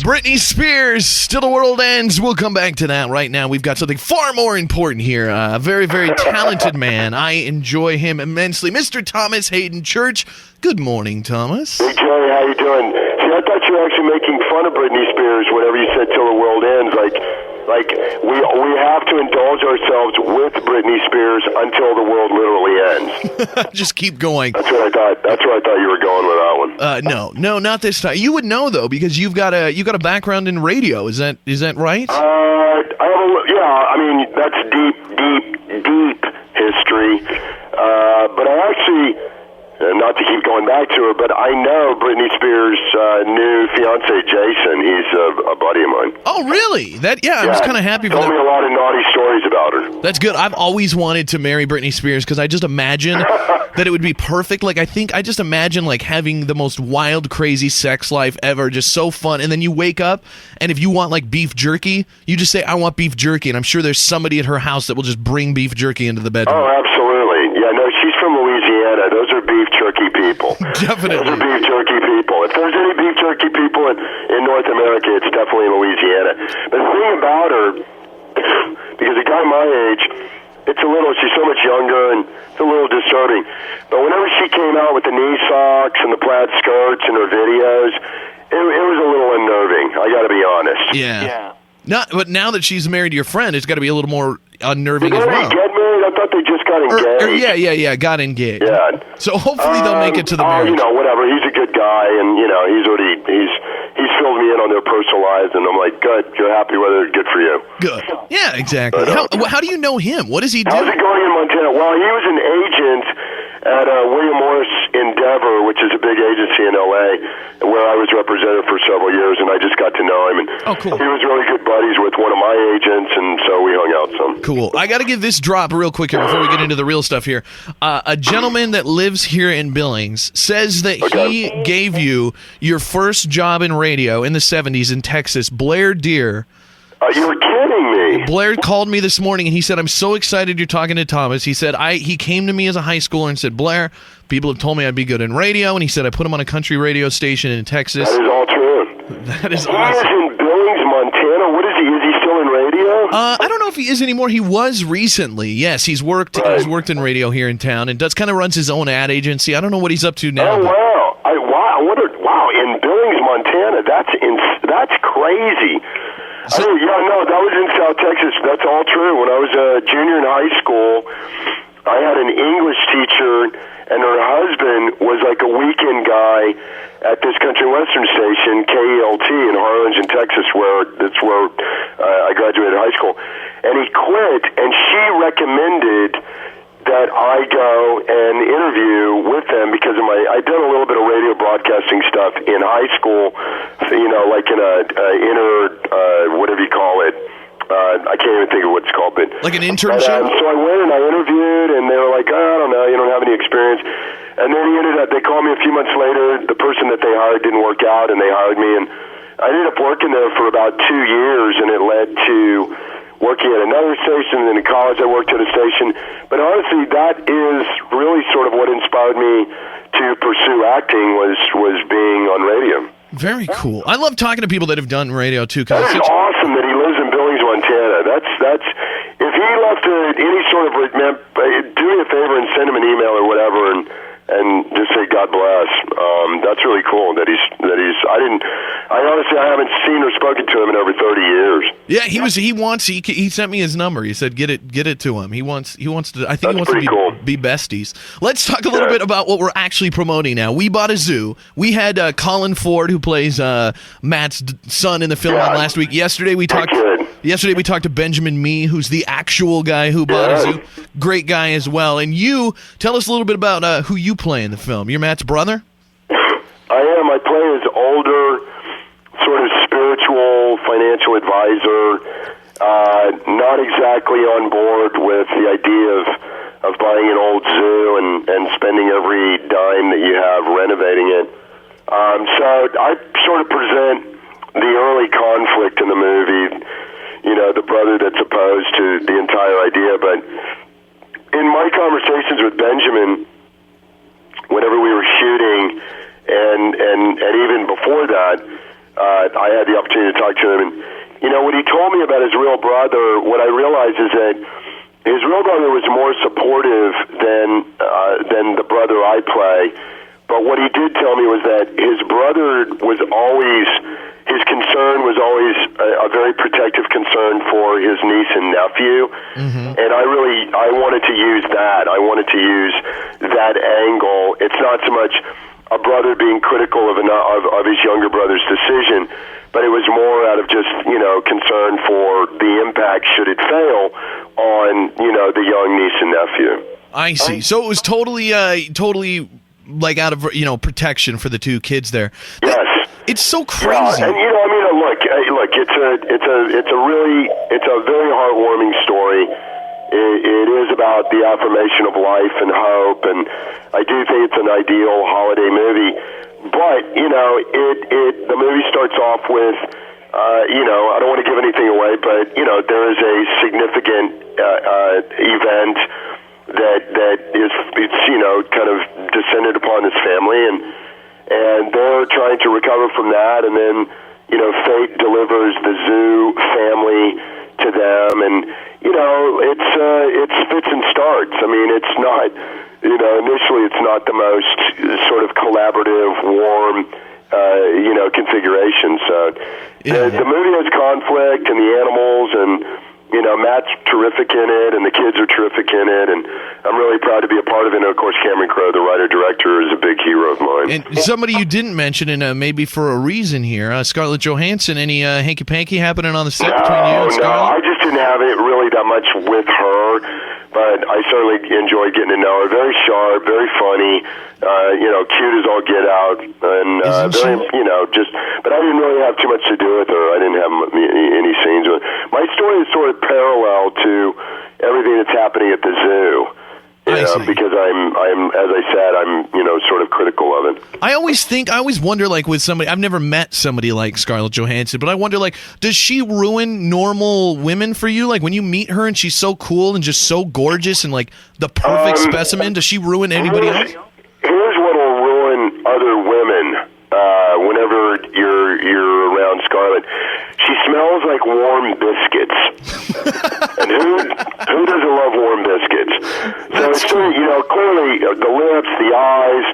Britney Spears, Till the World Ends. We'll come back to that right now. We've got something far more important here. A very, very talented man. I enjoy him immensely. Mr. Thomas Haden Church. Good morning, Thomas. Hey, Jerry, how you doing? See, I thought you were actually making fun of Britney Spears whenever you said Till the World Ends. Like we have to indulge ourselves with Britney Spears until the world literally ends. Just keep going. That's what I thought. That's where I thought you were going with that one. No, not this time. You would know though because you've got a background in radio. Is that right? I mean that's deep history. But I actually. Not to keep going back to her, but I know Britney Spears' new fiance, Jason. He's a buddy of mine. Oh, really? I'm just kind of happy for that. Told me a lot of naughty stories about her. That's good. I've always wanted to marry Britney Spears because I just imagine that it would be perfect. Like, I just imagine, like, having the most wild, crazy sex life ever, just so fun. And then you wake up, and if you want, like, beef jerky, you just say, I want beef jerky. And I'm sure there's somebody at her house that will just bring beef jerky into the bedroom. Oh, absolutely. Yeah, no, she's from Louisiana. Those are beef jerky people. Definitely. Those are beef jerky people. If there's any beef jerky people in North America, it's definitely in Louisiana. But the thing about her, because a guy my age, she's so much younger and it's a little disturbing. But whenever she came out with the knee socks and the plaid skirts in her videos, it was a little unnerving, I gotta be honest. Yeah. But now that she's married to your friend, it's got to be a little more unnerving as well. Did they get married? I thought they just got engaged. Got engaged. Yeah. So hopefully they'll make it to the marriage. Whatever. He's a good guy, and he's filled me in on their personal lives, and I'm like, good. You're happy with it. Good for you. Good. Yeah, exactly. How do you know him? What does he do? How's it going in Montana? Well, he was an agent at William Morris Endeavor, which is a big agency in L.A., where I was represented for several years, and I just got to know him. And cool. He was really good buddies with one of my agents, and so we hung out some. Cool. I got to give this drop real quick here before we get into the real stuff here. A gentleman that lives here in Billings says that he gave you your first job in radio in the 70s in Texas, Blair Deer. You were kidding me. Blair called me this morning, and he said, I'm so excited you're talking to Thomas. He said, he came to me as a high schooler and said, Blair, people have told me I'd be good in radio, and he said, I put him on a country radio station in Texas. That is all true. That is awesome. awesome. He is in Billings, Montana. What is he? Is he still in radio? I don't know if he is anymore. He was recently. Yes, he's worked in radio here in town and runs his own ad agency. I don't know what he's up to now. Oh, wow. Wow, in Billings, Montana. That's crazy. That was in South Texas. That's all true. When I was a junior in high school, I had an English teacher, and her husband was like a weekend guy at this country western station, KELT, in Harlingen, Texas, that's where I graduated high school. And he quit, and she recommended that I go and interview with them because of I'd done a little bit of radio broadcasting stuff in high school, like in whatever you call it. I can't even think of what it's called, but like an internship. So I went and I interviewed, and they were like, I don't know, you don't have any experience. And then they called me a few months later. The person that they hired didn't work out, and they hired me, and I ended up working there for about 2 years, and it led to working at another station, and then in college I worked at a station. But honestly, that is really sort of what inspired me to pursue acting was being on radio. Very cool. I love talking to people that have done radio too. That is awesome that he lives in Billings, Montana. That's if he left any sort of do me a favor and send him an email or whatever, and just say God bless. That's really cool that he's. I haven't seen or spoken to him in over 30 years. Yeah, he sent me his number. He said get it to him. He wants to. I think he wants to be besties. Let's talk a little bit about what we're actually promoting now. We bought a zoo. We had Colin Ford, who plays Matt's son in the film, on last week. Yesterday we talked to Benjamin Mee, who's the actual guy who bought a zoo. Great guy as well. And you tell us a little bit about who you play in the film. You're Matt's brother? I am. I play his older, sort of spiritual financial advisor, not exactly on board with the idea of buying an old zoo and spending every dime that you have renovating it. So I sort of present the early conflict in the movie, the brother that's opposed to the entire idea. But in my conversations with Benjamin, whenever we were shooting, and even before that, I had the opportunity to talk to him, and when he told me about his real brother, what I realized is that his real brother was more supportive than the brother I play. But what he did tell me was that his brother was always, his concern was always a very protective concern for his niece and nephew. Mm-hmm. And I wanted to use that. I wanted to use that angle. It's not so much a brother being critical of his younger brother's decision, but it was more out of just, concern for the impact should it fail on, the young niece and nephew. I see. So it was totally like out of, protection for the two kids there. Yes. It's so crazy. Yeah, and look, it's a very heartwarming story. It is about the affirmation of life and hope, and I do think it's an ideal holiday movie. But the movie starts off with, I don't want to give anything away, but there is a significant event that is kind of descended upon this family, and they're trying to recover from that, and then fate delivers the Zoo family to them, and it's fits and starts. I mean, it's not initially it's not the most sort of collaborative, warm configuration. So the movie has conflict, and the animals, and Matt's terrific in it, and the kids are terrific in it, and I'm really proud to be a part of it. And of course, Cameron Crowe, the writer-director, is a big hero of mine. And somebody you didn't mention, and maybe for a reason here, Scarlett Johansson, any hanky-panky happening on the set between you and Scarlett? No, I just didn't have it really that much with her, but I certainly enjoyed getting to know her. Very sharp, very funny, cute as all get out, and very, but I didn't really have too much to do with her. I didn't have any scenes with her. My story is sort of parallel to everything that's happening at the zoo. Because I'm, as I said, I'm, sort of critical of it. I always wonder, like, with somebody, I've never met somebody like Scarlett Johansson, but I wonder, like, does she ruin normal women for you? Like, when you meet her and she's so cool and just so gorgeous and, like, the perfect specimen, does she ruin anybody else? Here's what'll ruin other women, whenever you're around Scarlett. She smells like warm biscuits. And who doesn't love warm biscuits? So it's clearly the lips, the eyes,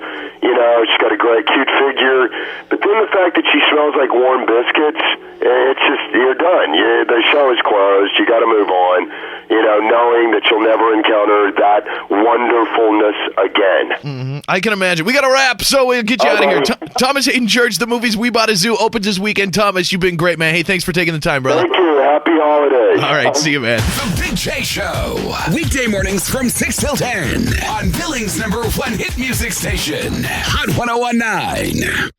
she's got a great, cute figure. But then the fact that she smells like warm biscuits, it's just, you're done. The show is closed. You got to move on. Knowing that you'll never encounter that wonderfulness again. Mm-hmm. I can imagine. We got to wrap, so we'll get you out of here. Thomas Haden Church, the movies We Bought a Zoo, opens this weekend. Thomas, you've been great, man. Hey, thanks for taking the time, brother. Thank you. Happy holidays. All right, see you, man. The Big J Show. Weekday mornings from 6 till 10 on Billings' #1 hit music station, Hot 101.9.